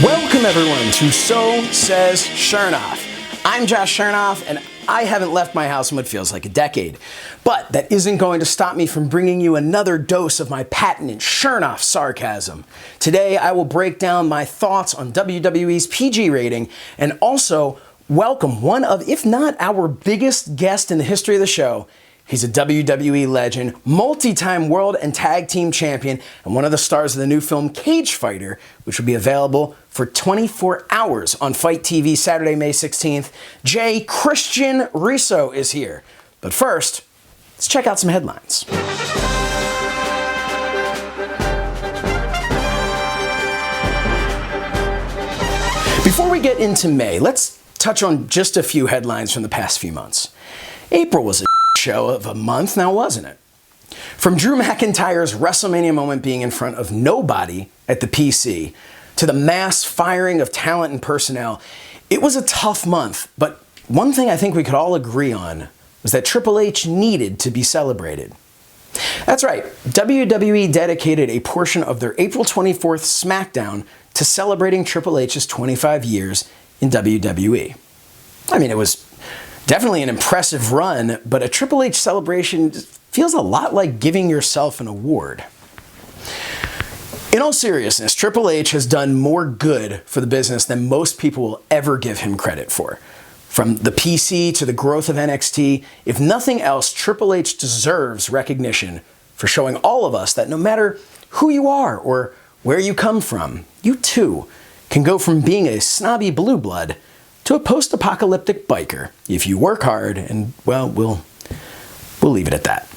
Welcome everyone to So Says Shernoff. I'm Josh Shernoff, and I haven't left my house in what feels like a decade. But that isn't going to stop me from bringing you another dose of my patented Shernoff sarcasm. Today I will break down my thoughts on WWE's PG rating and also welcome one of, if not our biggest guest in the history of the show. He's a WWE legend, multi-time world and tag team champion, and one of the stars of the new film CageFighter, which will be available for 24 hours on Fight TV Saturday, May 16th. Christian Reso is here. But first, let's check out some headlines. Before we get into May, let's touch on just a few headlines from the past few months. April was a show of a month, now wasn't it? From Drew McIntyre's WrestleMania moment being in front of nobody at the PC, to the mass firing of talent and personnel, it was a tough month, but one thing I think we could all agree on was that Triple H needed to be celebrated. That's right, WWE dedicated a portion of their April 24th SmackDown to celebrating Triple H's 25 years in WWE. I mean, it was definitely an impressive run, but a Triple H celebration feels a lot like giving yourself an award. In all seriousness, Triple H has done more good for the business than most people will ever give him credit for. From the PC to the growth of NXT, if nothing else, Triple H deserves recognition for showing all of us that no matter who you are or where you come from, you too can go from being a snobby blue blood to a post-apocalyptic biker if you work hard, and well, we'll leave it at that.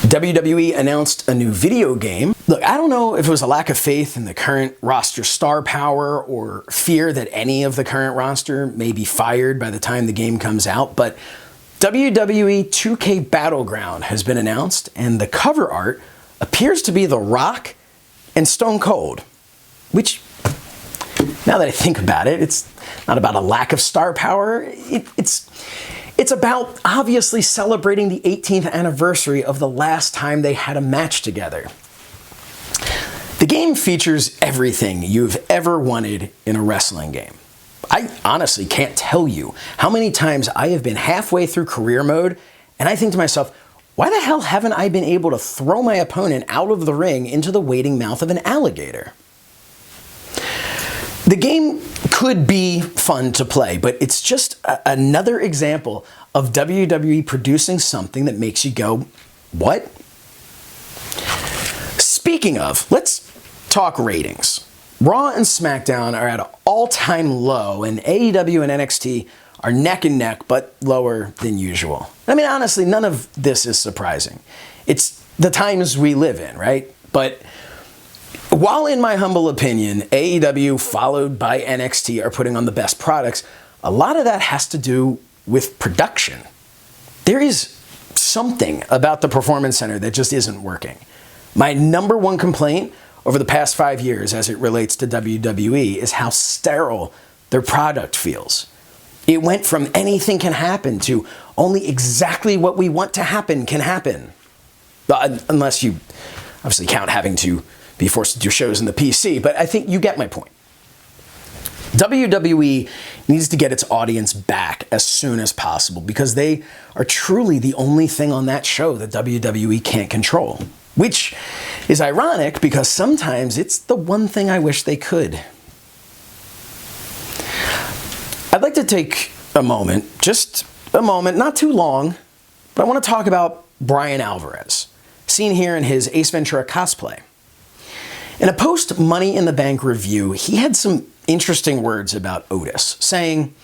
WWE announced a new video game. Look, I don't know if it was a lack of faith in the current roster star power or fear that any of the current roster may be fired by the time the game comes out, but WWE 2K Battleground has been announced, and the cover art appears to be The Rock and Stone Cold, which, now that I think about it, it's not about a lack of star power. It's about obviously celebrating the 18th anniversary of the last time they had a match together. The game features everything you've ever wanted in a wrestling game. I honestly can't tell you how many times I have been halfway through career mode and I think to myself, why the hell haven't I been able to throw my opponent out of the ring into the waiting mouth of an alligator? The game could be fun to play, but it's just another example of WWE producing something that makes you go, what? Speaking of, let's talk ratings. Raw and SmackDown are at an all-time low, and AEW and NXT are neck and neck, but lower than usual. I mean, honestly, none of this is surprising. It's the times we live in, right? But while in my humble opinion, AEW followed by NXT are putting on the best products, a lot of that has to do with production. There is something about the Performance Center that just isn't working. My number one complaint over the past 5 years as it relates to WWE is how sterile their product feels. It went from anything can happen to only exactly what we want to happen can happen. Unless you obviously count having to be forced to do shows in the PC, but I think you get my point. WWE needs to get its audience back as soon as possible because they are truly the only thing on that show that WWE can't control, which is ironic because sometimes it's the one thing I wish they could. I'd like to take a moment, just a moment, not too long, but I want to talk about Bryan Alvarez, seen here in his Ace Ventura cosplay. In a post-Money in the Bank review, he had some interesting words about Otis, saying,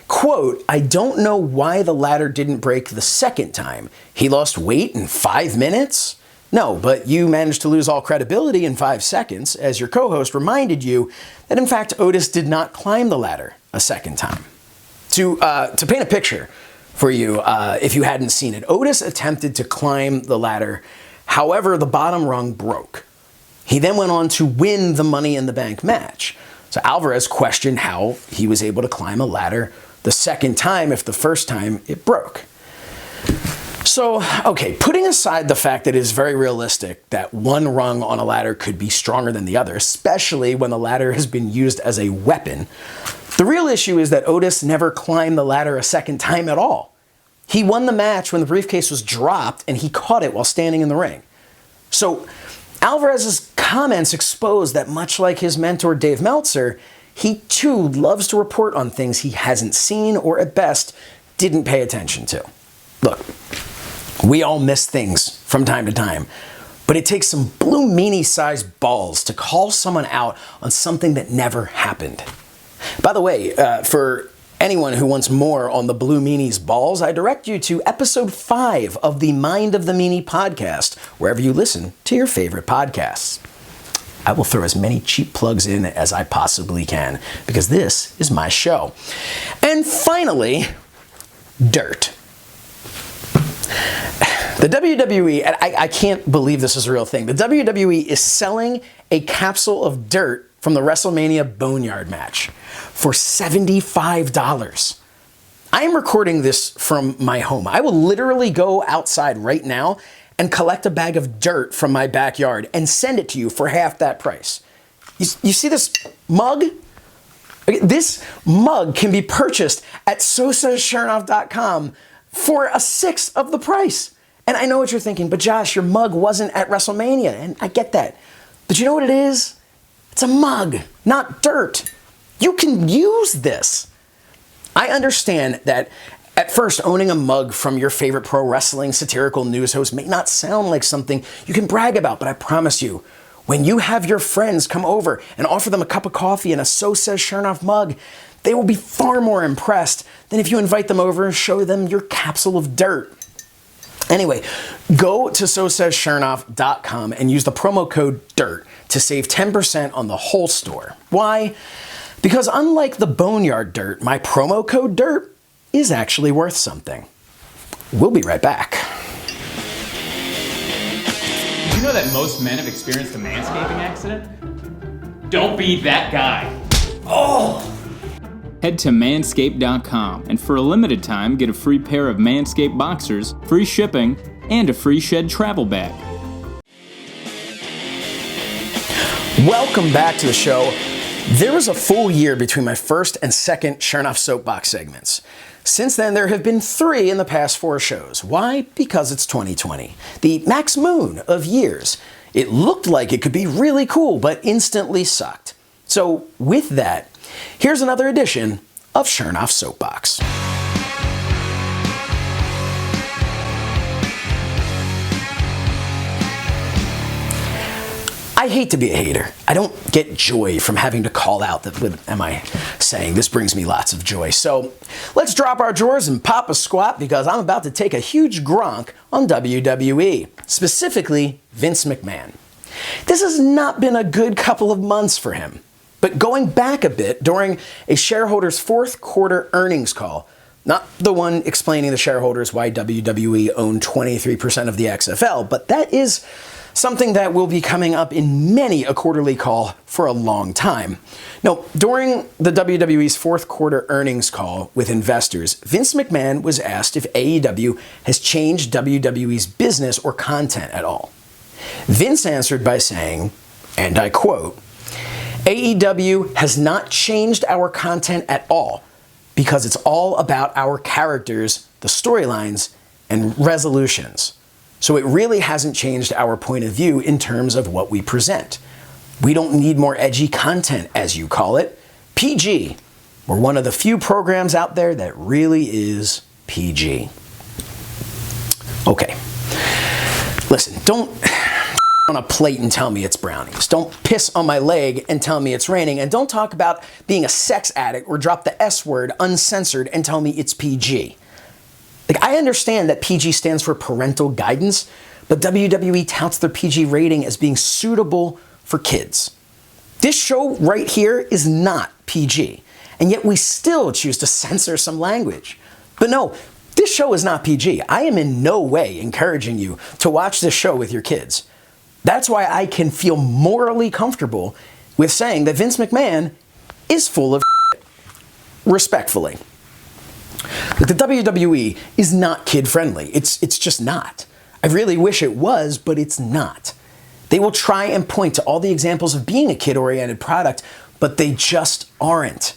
quote, "I don't know why the ladder didn't break the second time. He lost weight in 5 minutes? No, but you managed to lose all credibility in 5 seconds, as your co-host reminded you that in fact Otis did not climb the ladder a second time." To paint a picture for you, if you hadn't seen it, Otis attempted to climb the ladder, however the bottom rung broke. He then went on to win the Money in the Bank match. So Alvarez questioned how he was able to climb a ladder the second time if the first time it broke. So, okay, putting aside the fact that it is very realistic that one rung on a ladder could be stronger than the other, especially when the ladder has been used as a weapon, the real issue is that Otis never climbed the ladder a second time at all. He won the match when the briefcase was dropped and he caught it while standing in the ring. So Alvarez's comments expose that much like his mentor Dave Meltzer, he too loves to report on things he hasn't seen or at best didn't pay attention to. Look, we all miss things from time to time, but it takes some blue meanie-sized balls to call someone out on something that never happened. By the way, for anyone who wants more on the Blue Meanie's balls, I direct you to episode 5 of the Mind of the Meanie podcast, wherever you listen to your favorite podcasts. I will throw as many cheap plugs in as I possibly can, because this is my show. And finally, dirt. The WWE, and I can't believe this is a real thing, the WWE is selling a capsule of dirt from the WrestleMania Boneyard match for $75. I am recording this from my home. I will literally go outside right now and collect a bag of dirt from my backyard and send it to you for half that price. You see this mug? This mug can be purchased at sosashernoff.com for a sixth of the price. And I know what you're thinking, but Josh, your mug wasn't at WrestleMania, and I get that. But you know what it is? It's a mug, not dirt. You can use this. I understand that at first owning a mug from your favorite pro wrestling satirical news host may not sound like something you can brag about, but I promise you, when you have your friends come over and offer them a cup of coffee and a So Says Shernoff mug, they will be far more impressed than if you invite them over and show them your capsule of dirt. Anyway, go to sosashernoff.com and use the promo code DIRT to save 10% on the whole store. Why? Because unlike the Boneyard Dirt, my promo code DIRT is actually worth something. We'll be right back. Did you know that most men have experienced a manscaping accident? Don't be that guy. Oh! Head to manscaped.com and for a limited time get a free pair of Manscaped boxers, free shipping, and a free shed travel bag. Welcome back to the show. There was a full year between my first and second Shernoff Soapbox segments. Since then, there have been 3 in the past 4 shows. Why? Because it's 2020. The max moon of years. It looked like it could be really cool, but instantly sucked. So with that, here's another edition of Shernoff Soapbox. I hate to be a hater. I don't get joy from having to call out that, what am I saying? This brings me lots of joy. So let's drop our drawers and pop a squat because I'm about to take a huge gronk on WWE, specifically Vince McMahon. This has not been a good couple of months for him. But going back a bit, during a shareholders' fourth quarter earnings call, not the one explaining to shareholders why WWE owned 23% of the XFL, but that is something that will be coming up in many a quarterly call for a long time. Now, during the WWE's fourth quarter earnings call with investors, Vince McMahon was asked if AEW has changed WWE's business or content at all. Vince answered by saying, and I quote, "AEW has not changed our content at all because it's all about our characters, the storylines, and resolutions. So it really hasn't changed our point of view in terms of what we present. We don't need more edgy content, as you call it. PG. We're one of the few programs out there that really is PG." Okay. Listen, don't on a plate and tell me it's brownies. Don't piss on my leg and tell me it's raining. And don't talk about being a sex addict or drop the S word uncensored and tell me it's PG. Like, I understand that PG stands for parental guidance, but WWE touts their PG rating as being suitable for kids. This show right here is not PG, and yet we still choose to censor some language. But no, this show is not PG. I am in no way encouraging you to watch this show with your kids. That's why I can feel morally comfortable with saying that Vince McMahon is full of shit. Respectfully. But the WWE is not kid-friendly. It's just not. I really wish it was, but it's not. They will try and point to all the examples of being a kid-oriented product, but they just aren't.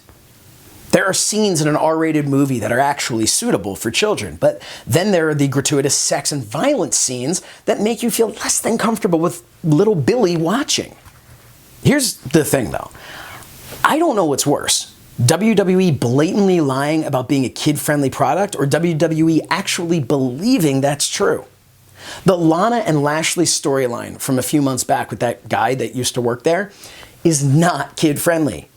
There are scenes in an R-rated movie that are actually suitable for children, but then there are the gratuitous sex and violence scenes that make you feel less than comfortable with little Billy watching. Here's the thing though. I don't know what's worse. WWE blatantly lying about being a kid-friendly product, or WWE actually believing that's true. The Lana and Lashley storyline from a few months back with that guy that used to work there is not kid-friendly.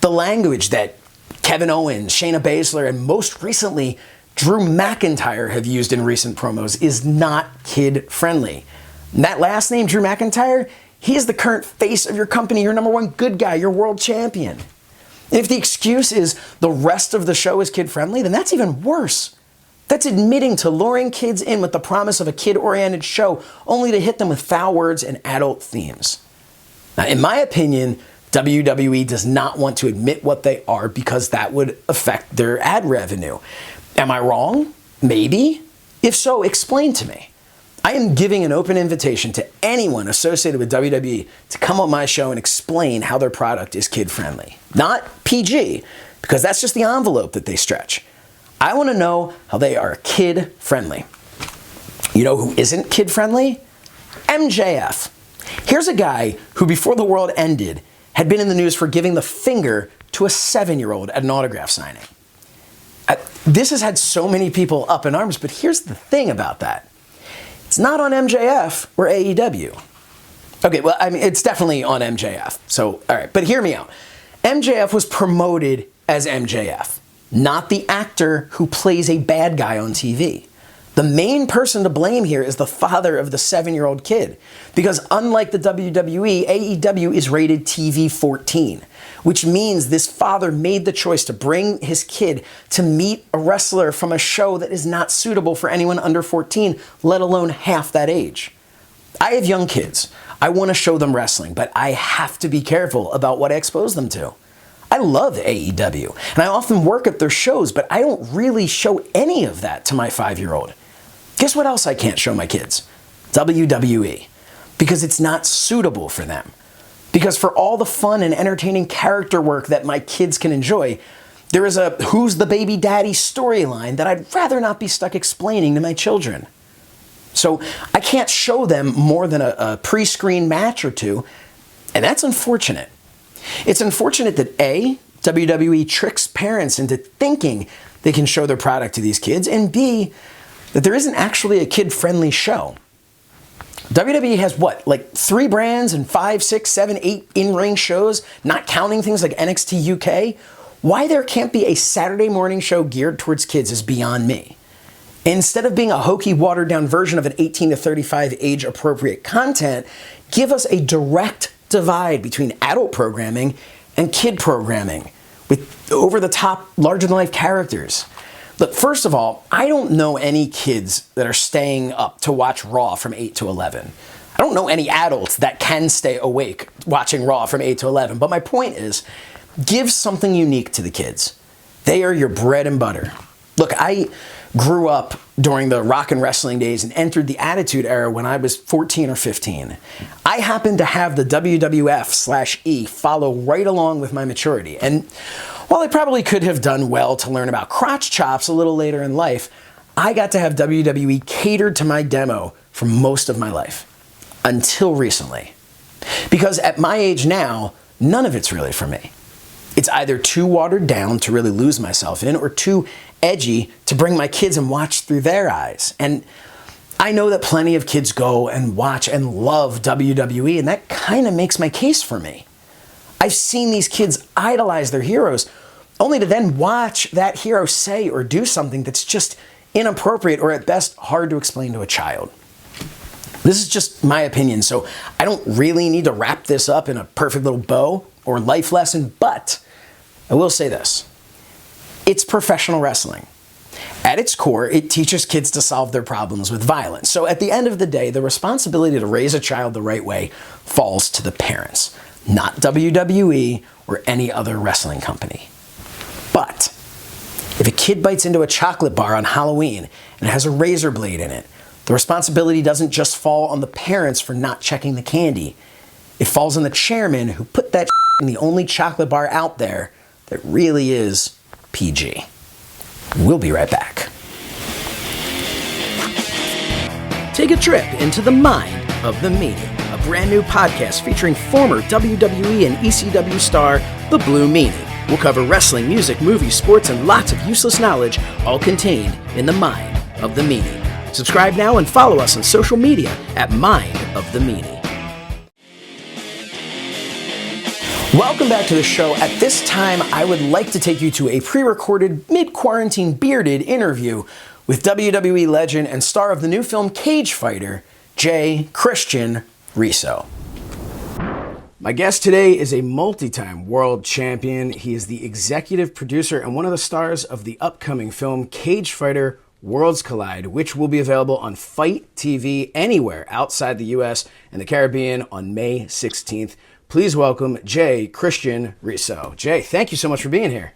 The language that Kevin Owens, Shayna Baszler, and most recently Drew McIntyre have used in recent promos is not kid-friendly. And that last name, Drew McIntyre, he is the current face of your company, your number one good guy, your world champion. And if the excuse is the rest of the show is kid-friendly, then that's even worse. That's admitting to luring kids in with the promise of a kid-oriented show, only to hit them with foul words and adult themes. Now, in my opinion, WWE does not want to admit what they are because that would affect their ad revenue. Am I wrong? Maybe. If so, explain to me. I am giving an open invitation to anyone associated with WWE to come on my show and explain how their product is kid-friendly. Not PG, because that's just the envelope that they stretch. I want to know how they are kid-friendly. You know who isn't kid-friendly? MJF. Here's a guy who, before the world ended, had been in the news for giving the finger to a 7-year-old at an autograph signing. This has had so many people up in arms, but here's the thing about that. It's not on MJF or AEW. Okay, well, I mean, it's definitely on MJF. So, all right, but hear me out. MJF was promoted as MJF, not the actor who plays a bad guy on TV. The main person to blame here is the father of the 7-year-old kid, because unlike the WWE, AEW is rated TV 14, which means this father made the choice to bring his kid to meet a wrestler from a show that is not suitable for anyone under 14, let alone half that age. I have young kids. I want to show them wrestling, but I have to be careful about what I expose them to. I love AEW, and I often work at their shows, but I don't really show any of that to my 5-year-old. Guess what else I can't show my kids? WWE. Because it's not suitable for them. Because for all the fun and entertaining character work that my kids can enjoy, there is a who's the baby daddy storyline that I'd rather not be stuck explaining to my children. So I can't show them more than a pre-screen match or two, and that's unfortunate. It's unfortunate that A, WWE tricks parents into thinking they can show their product to these kids, and B, that there isn't actually a kid-friendly show. WWE has what, like 3 brands and 5, 6, 7, 8 in-ring shows, not counting things like NXT UK? Why there can't be a Saturday morning show geared towards kids is beyond me. Instead of being a hokey, watered-down version of an 18 to 35 age-appropriate content, give us a direct divide between adult programming and kid programming with over-the-top, larger-than-life characters. Look, first of all, I don't know any kids that are staying up to watch Raw from 8 to 11. I don't know any adults that can stay awake watching Raw from 8 to 11. But my point is, give something unique to the kids. They are your bread and butter. Look, I grew up during the rock and wrestling days and entered the Attitude Era when I was 14 or 15. I happened to have the WWF/E follow right along with my maturity. And while I probably could have done well to learn about crotch chops a little later in life, I got to have WWE catered to my demo for most of my life. Until recently. Because at my age now, none of it's really for me. It's either too watered down to really lose myself in, or too edgy to bring my kids and watch through their eyes. And I know that plenty of kids go and watch and love WWE, and that kind of makes my case for me. I've seen these kids idolize their heroes, only to then watch that hero say or do something that's just inappropriate, or at best hard to explain to a child. This is just my opinion, so I don't really need to wrap this up in a perfect little bow or life lesson, but I will say this. It's professional wrestling. At its core, it teaches kids to solve their problems with violence. So at the end of the day, the responsibility to raise a child the right way falls to the parents, not WWE or any other wrestling company. But if a kid bites into a chocolate bar on Halloween and it has a razor blade in it, the responsibility doesn't just fall on the parents for not checking the candy. It falls on the chairman who put that in the only chocolate bar out there that really is PG. We'll be right back. Take a trip into the mind of the Meanie, a brand new podcast featuring former WWE and ECW star, The Blue Meanie. We'll cover wrestling, music, movies, sports, and lots of useless knowledge, all contained in the mind of the Meanie. Subscribe now and follow us on social media at Mind of the Meanie. Welcome back to the show. At this time, I would like to take you to a pre-recorded, mid-quarantine bearded interview with WWE legend and star of the new film CageFighter, Christian Reso. My guest today is a multi-time world champion. He is the executive producer and one of the stars of the upcoming film CageFighter Worlds Collide, which will be available on Fight TV anywhere outside the US and the Caribbean on May 16th. Please welcome Christian Reso. Thank you so much for being here.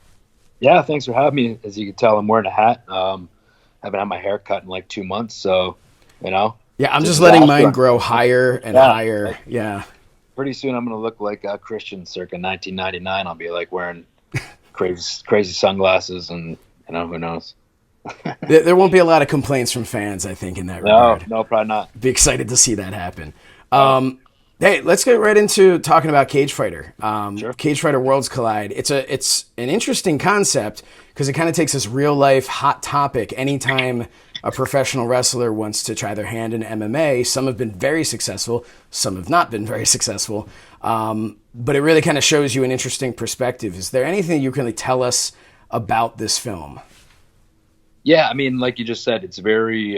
Yeah, thanks for having me. As you can tell, I'm wearing a hat. Haven't had my hair cut in like 2 months, so, Yeah, I'm just letting mine grow higher and higher. Yeah. Pretty soon I'm going to look like Christian circa 1999. I'll be like wearing crazy sunglasses and, who knows. There won't be a lot of complaints from fans, I think, in that regard. No, probably not. Be excited to see that happen. Hey, let's get right into talking about CageFighter. Sure. CageFighter Worlds Collide. It's an interesting concept because it kind of takes this real life hot topic. Anytime a professional wrestler wants to try their hand in MMA, some have been very successful, some have not been very successful. But it really kind of shows you an interesting perspective. Is there anything you can really tell us about this film? Yeah, I mean, like you just said, it's very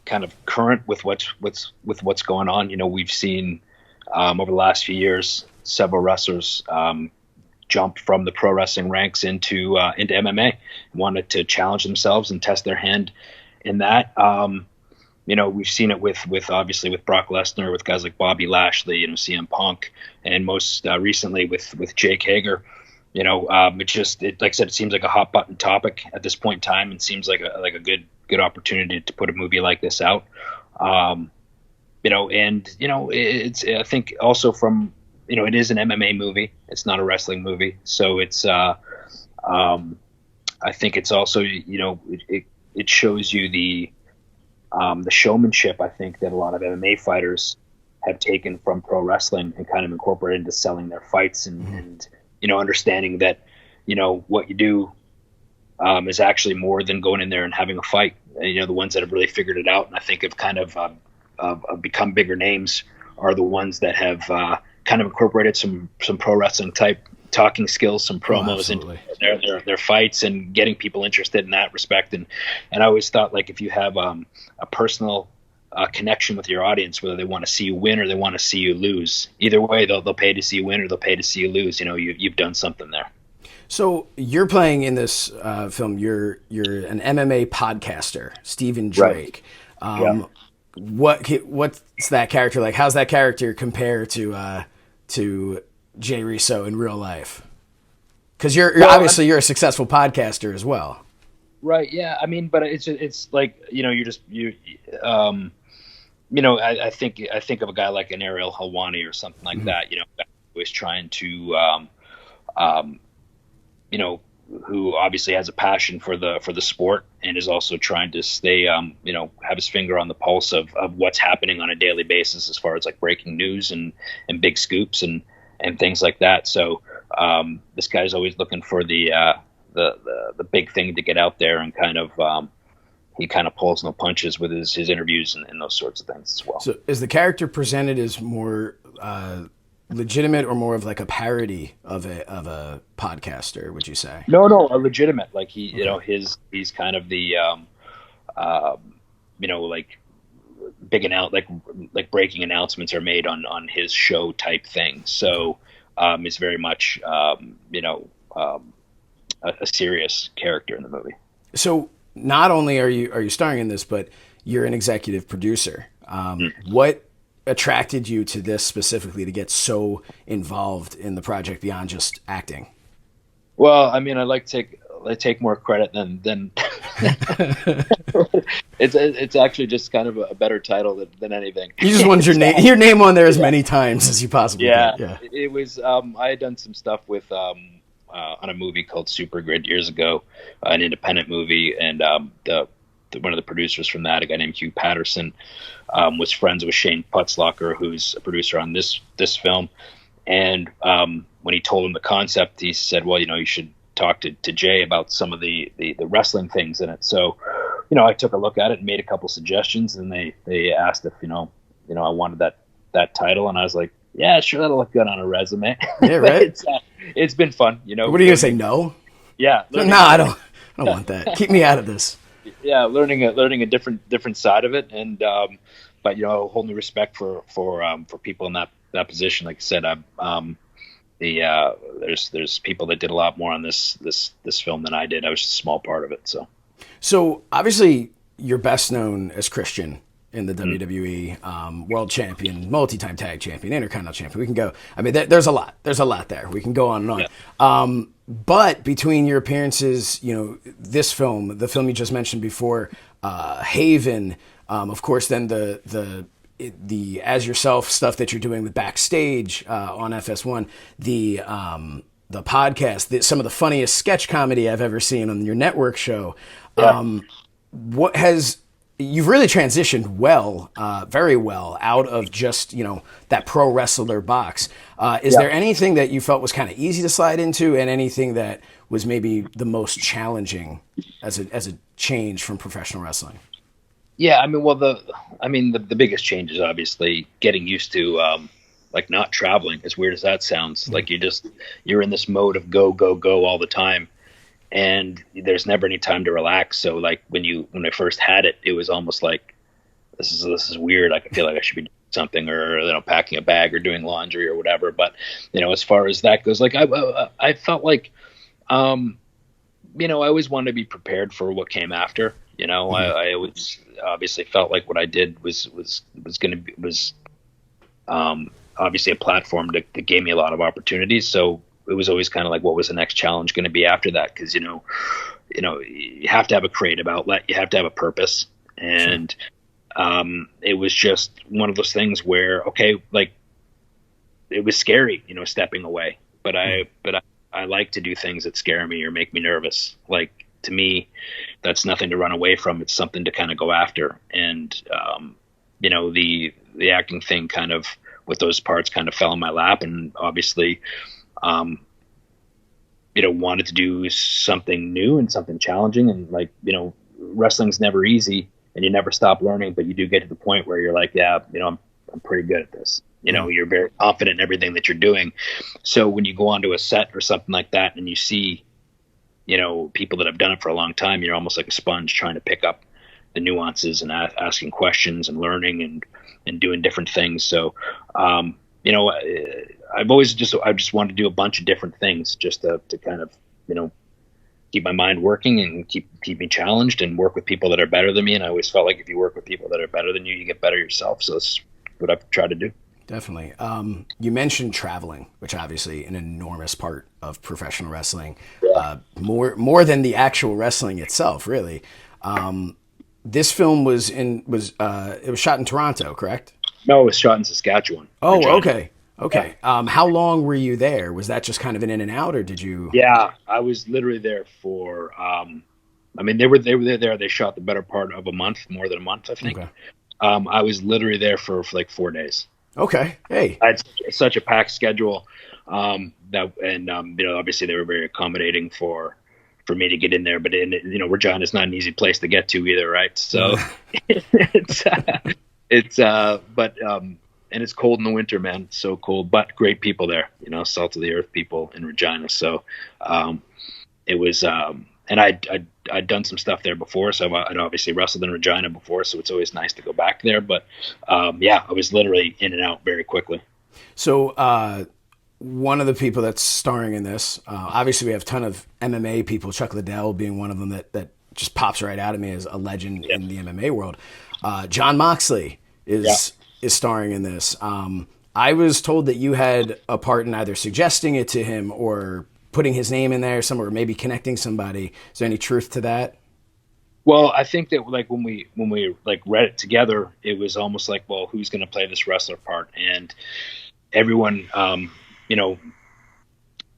kind of current with what's going on. We've seen over the last few years several wrestlers jump from the pro wrestling ranks into MMA, wanted to challenge themselves and test their hand in that. We've seen it with obviously with Brock Lesnar, with guys like Bobby Lashley, CM Punk, and most recently with Jake Hager. Like I said, it seems like a hot button topic at this point in time, and seems like a good opportunity to put a movie like this out. It's I think also from it is an MMA movie. It's not a wrestling movie, so it's I think it's also it shows you the showmanship I think that a lot of MMA fighters have taken from pro wrestling and kind of incorporated into selling their fights and understanding that, what you do is actually more than going in there and having a fight. The ones that have really figured it out and I think have kind of become bigger names are the ones that have kind of incorporated some pro wrestling type talking skills, some promos into their fights and getting people interested in that respect. And I always thought, like, if you have a personal connection with your audience, whether they want to see you win or they want to see you lose, either way, they'll pay to see you win or they'll pay to see you lose. You've done something there. So you're playing in this film. You're an MMA podcaster, Stephen Drake. Right. What's that character like? How's that character compare to Jay Reso in real life? Because obviously you're a successful podcaster as well. Right. Yeah. I mean, but it's like I think of a guy like an Ariel Helwani or something like that. Who is trying to who obviously has a passion for the sport and is also trying to stay, have his finger on the pulse of what's happening on a daily basis as far as like breaking news and big scoops and things like that. So this guy's always looking for the big thing to get out there and kind of he kind of pulls no punches with his interviews and those sorts of things as well. So is the character presented as more legitimate or more of like a parody of a podcaster, would you say? No, a legitimate. Like he's kind of the like big like breaking announcements are made on his show type thing. So it's very much a serious character in the movie. So not only are you starring in this, but you're an executive producer. What attracted you to this specifically to get so involved in the project beyond just acting? Well, I mean, I like to take they take more credit than it's actually just kind of a better title than anything. You just want your name on there as many times as you possibly can. Yeah. It was I had done some stuff with on a movie called Super Grid years ago, an independent movie, and one of the producers from that, a guy named Hugh Patterson, was friends with Shane Putzlocker, who's a producer on this film. And when he told him the concept, he said, well, you should talk to Jay about some of the wrestling things in it. So, I took a look at it and made a couple suggestions, and they asked if, I wanted that title. And I was like, yeah, sure, that'll look good on a resume. Yeah, right. It's been fun, What are you going to say, no? Yeah. No, I don't want that. Keep me out of this. Yeah, learning a different side of it, and but a whole new respect for people in that position. Like I said, there's people that did a lot more on this film than I did. I was just a small part of it. So obviously you're best known as Christian in the WWE, world champion, multi-time tag champion, intercontinental champion. We can go. I mean, there's a lot. There's a lot there. We can go on and on. Yeah. But between your appearances, this film, the film you just mentioned before, Haven, of course, then the as yourself stuff that you're doing with backstage on FS1, the podcast, some of the funniest sketch comedy I've ever seen on your network show. Yeah. You've really transitioned well, very well, out of just, that pro wrestler box. Is there anything that you felt was kind of easy to slide into, and anything that was maybe the most challenging as a change from professional wrestling? Yeah, I mean, the biggest change is obviously getting used to not traveling. As weird as that sounds, like you're in this mode of go all the time. And there's never any time to relax. So like when I first had it, it was almost like this is weird. Like I feel like I should be doing something, or packing a bag or doing laundry or whatever. But as far as that goes, like I felt like I always wanted to be prepared for what came after. I always obviously felt like what I did was obviously a platform that gave me a lot of opportunities. So it was always kind of like, what was the next challenge going to be after that? Because you have to have a creative outlet, you have to have a purpose, and it was just one of those things where it was scary, stepping away. But I like to do things that scare me or make me nervous. Like to me, that's nothing to run away from. It's something to kind of go after. And the acting thing kind of with those parts kind of fell in my lap, and obviously. Wanted to do something new and something challenging, and wrestling's never easy, and you never stop learning, but you do get to the point where you're like, yeah, I'm pretty good at this. You're very confident in everything that you're doing. So when you go onto a set or something like that, and you see, people that have done it for a long time, you're almost like a sponge trying to pick up the nuances and asking questions and learning and doing different things. So, I just wanted to do a bunch of different things just to kind of, keep my mind working and keep me challenged and work with people that are better than me. And I always felt like if you work with people that are better than you, you get better yourself. So that's what I've tried to do. Definitely. You mentioned traveling, which obviously an enormous part of professional wrestling, more than the actual wrestling itself, really. This film was shot in Toronto, correct? No, it was shot in Saskatchewan. Oh, Regina. Okay. Yeah. How long were you there? Was that just kind of an in and out, or did you? Yeah, I was literally there for. They were there. They shot the better part of a month, more than a month, I think. Okay. I was literally there for like 4 days. Okay. Hey. I had such a packed schedule. Obviously they were very accommodating for me to get in there, but Regina's not an easy place to get to either, right? So and it's cold in the winter, man. It's so cold, but great people there, salt of the earth people in Regina. So, it was, and I'd done some stuff there before. So I'd obviously wrestled in Regina before. So it's always nice to go back there. But, I was literally in and out very quickly. So, one of the people that's starring in this, obviously we have a ton of MMA people, Chuck Liddell being one of them that just pops right out of me as a legend in the MMA world. Jon Moxley is starring in this. I was told that you had a part in either suggesting it to him or putting his name in there somewhere, maybe connecting somebody. Is there any truth to that? Well, I think that like when we like read it together, it was almost like, well, who's going to play this wrestler part? And everyone, you know,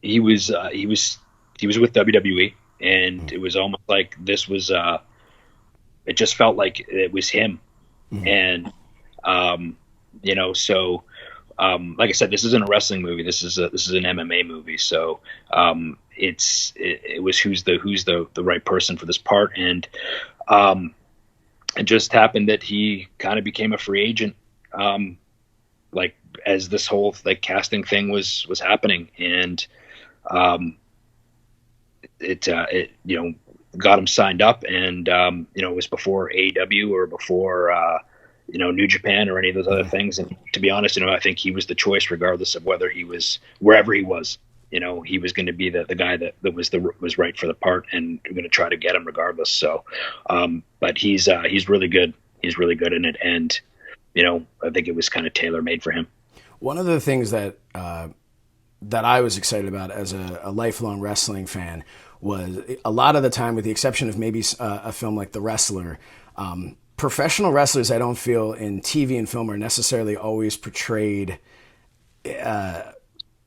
he was with WWE, and it was almost like this was it just felt like it was him. And you know, so like I said, this isn't a wrestling movie. This is an MMA movie. So it was who's the right person for this part. And it just happened that he kind of became a free agent like as this whole like casting thing was happening. And it you know, got him signed up. And you know, it was before AEW or before you know, New Japan or any of those other things. And to be honest, you know, I think he was the choice regardless of whether he was wherever he was. You know, he was going to be the guy that was right for the part, and we're going to try to get him regardless. So, but he's really good. He's really good in it, and you know, I think it was kind of tailor made for him. One of the things that that I was excited about as a lifelong wrestling fan was a lot of the time, with the exception of maybe a film like The Wrestler. Professional wrestlers, I don't feel in TV and film are necessarily always portrayed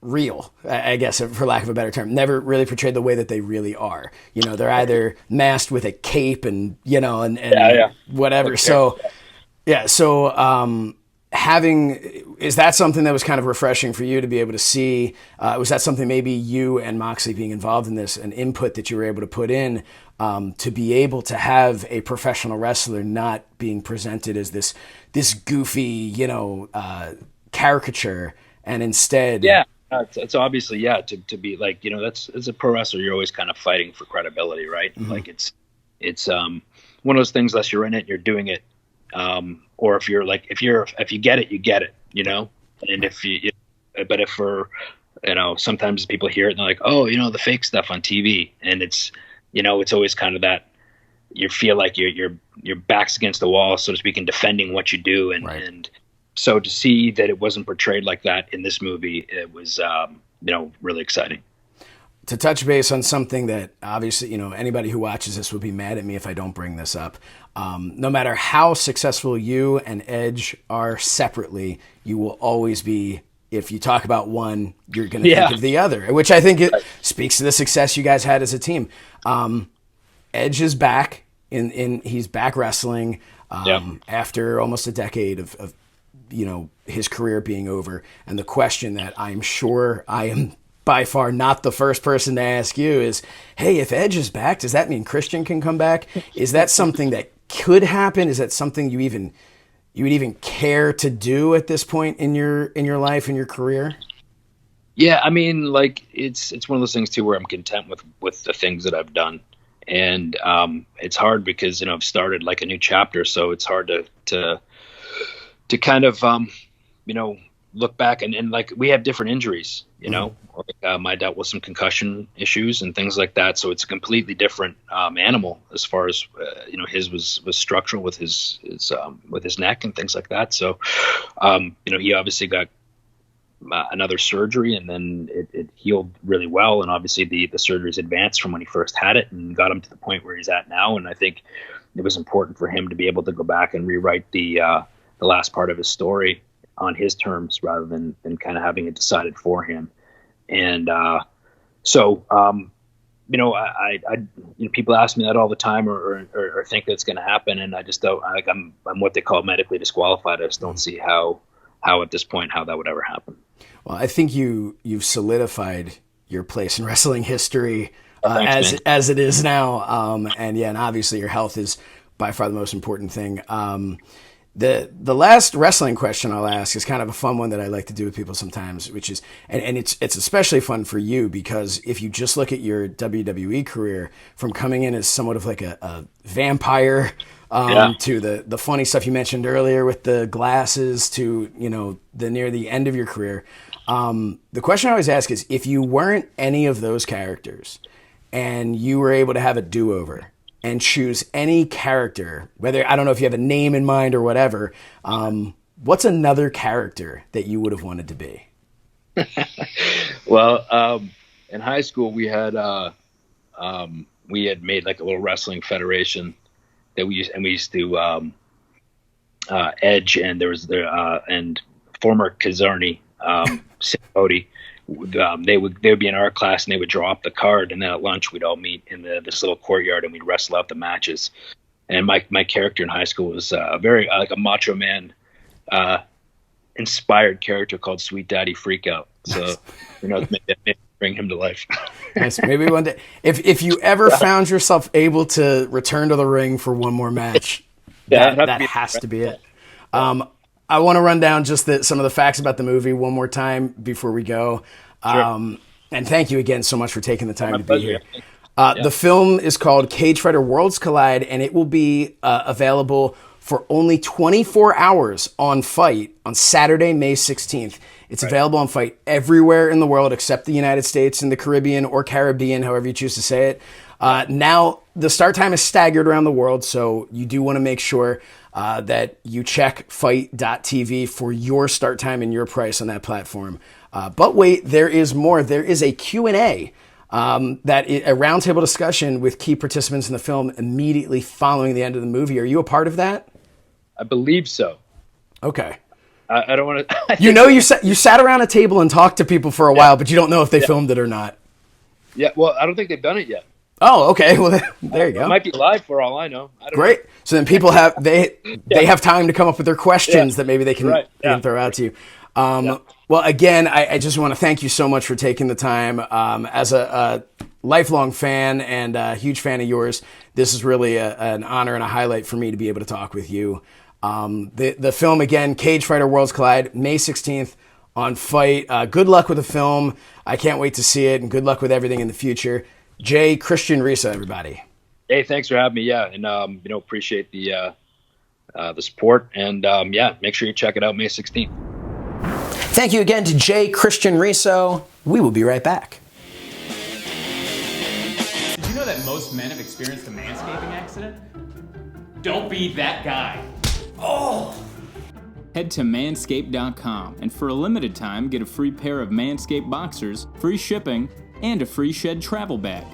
real, I guess, for lack of a better term. Never really portrayed the way that they really are. You know, they're either masked with a cape and, you know, and whatever. Okay. So, yeah. So, is that something that was kind of refreshing for you to be able to see? Was that something maybe you and Moxley being involved in this, an input that you were able to put in to be able to have a professional wrestler not being presented as this goofy, you know, caricature, and instead, it's obviously to be like, you know, that's as a pro wrestler, you're always kind of fighting for credibility, right? Mm-hmm. Like it's one of those things. Unless you're in it, you're doing it. Or if you get it, you get it, you know? And but if for, you know, sometimes people hear it and they're like, oh, you know, the fake stuff on TV. And it's, you know, it's always kind of that you feel like your back's against the wall, so to speak, and defending what you do. And, right. And so to see that it wasn't portrayed like that in this movie, it was, you know, really exciting. To touch base on something that obviously, you know, anybody who watches this would be mad at me if I don't bring this up. No matter how successful you and Edge are separately, you will always be, if you talk about one, you're going to think of the other, which I think it speaks to the success you guys had as a team. Edge is back he's back wrestling after almost a decade of, you know, his career being over. And the question that I'm sure I am by far not the first person to ask you is, hey, if Edge is back, does that mean Christian can come back? Is that something that could happen? Is that something you would even care to do at this point in your life, in your career? Yeah, I mean, like it's one of those things too where I'm content with the things that I've done. And it's hard because, you know, I've started like a new chapter, so it's hard to kind of you know, look back and like we have different injuries, you know. Like, I dealt with some concussion issues and things like that, so it's a completely different animal as far as you know, his was structural with his neck and things like that. So you know, he obviously got another surgery, and then it healed really well, and obviously the surgery's advanced from when he first had it and got him to the point where he's at now. And I think it was important for him to be able to go back and rewrite the last part of his story on his terms rather than kind of having it decided for him. And so you know, I you know, people ask me that all the time or think that's going to happen, and I just don't. Like I'm what they call medically disqualified. I just don't see how at this point how that would ever happen. Well, I think you've solidified your place in wrestling history Thanks, as it is now. And obviously your health is by far the most important thing. The last wrestling question I'll ask is kind of a fun one that I like to do with people sometimes, which is, and it's especially fun for you because if you just look at your WWE career from coming in as somewhat of like a vampire to the funny stuff you mentioned earlier with the glasses to, you know, the near the end of your career. The question I always ask is, if you weren't any of those characters and you were able to have a do-over and choose any character, whether, I don't know if you have a name in mind or whatever, what's another character that you would have wanted to be? Well, in high school we had made like a little wrestling federation that we used to Edge, and there was and former Kazarni, Cody, they would be in our class, and they would draw up the card, and then at lunch we'd all meet in this little courtyard, and we'd wrestle out the matches. And my character in high school was very like a macho man inspired character called Sweet Daddy Freakout. So maybe bring him to life. Nice. Maybe one day, if you ever found yourself able to return to the ring for one more match, that has to be it. I want to run down just some of the facts about the movie one more time before we go. Sure. And thank you again so much for taking the time to be here. The film is called CageFighter Worlds Collide, and it will be available for only 24 hours on Fight on Saturday, May 16th. It's available on Fight everywhere in the world except the United States and the Caribbean or Caribbean, however you choose to say it. Now, the start time is staggered around the world, so you do want to make sure that you check fight.tv for your start time and your price on that platform. But wait, there is more. There is a Q&A, a roundtable discussion with key participants in the film immediately following the end of the movie. Are you a part of that? I believe so. Okay. I don't want to... you sat around a table and talked to people for a while, but you don't know if they filmed it or not. Yeah, well, I don't think they've done it yet. Oh, okay. Well, there you go. It might be live for all I know. Great. So then people have have time to come up with their questions that maybe they can throw out to you. Well, again, I just want to thank you so much for taking the time. As a lifelong fan and a huge fan of yours, this is really an honor and a highlight for me to be able to talk with you. The film, again, CageFighter Worlds Collide, May 16th on Fight. Good luck with the film. I can't wait to see it, and good luck with everything in the future. Jay Christian Reso, everybody. Hey, thanks for having me. Yeah, and appreciate the support, and make sure you check it out May 16th. Thank you again to Jay Christian Reso. We will be right back. Did you know that most men have experienced a manscaping accident? Don't be that guy. Head to manscaped.com, and for a limited time, get a free pair of Manscaped boxers, free shipping, and a free Shed travel bag.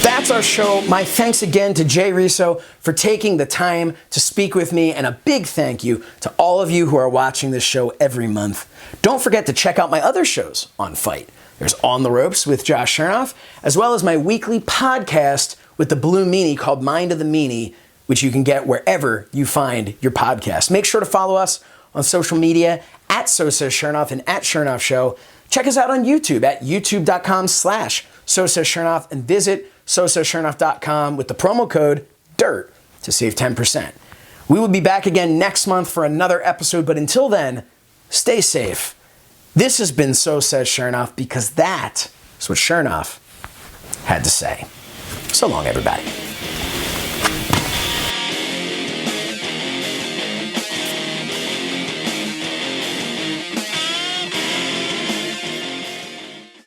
That's our show. My thanks again to Jay Reso for taking the time to speak with me, and a big thank you to all of you who are watching this show every month. Don't forget to check out my other shows on Fight. There's On the Ropes with Josh Shernoff, as well as my weekly podcast with the Blue Meanie called Mind of the Meanie, which you can get wherever you find your podcast. Make sure to follow us on social media at So Says Shernoff and at Shernoff Show. Check us out on YouTube at youtube.com/So Says Shernoff and visit SoSaysShernoff.com with the promo code DIRT to save 10%. We will be back again next month for another episode, but until then, stay safe. This has been So Says Shernoff, because that is what Shernoff had to say. So long, everybody.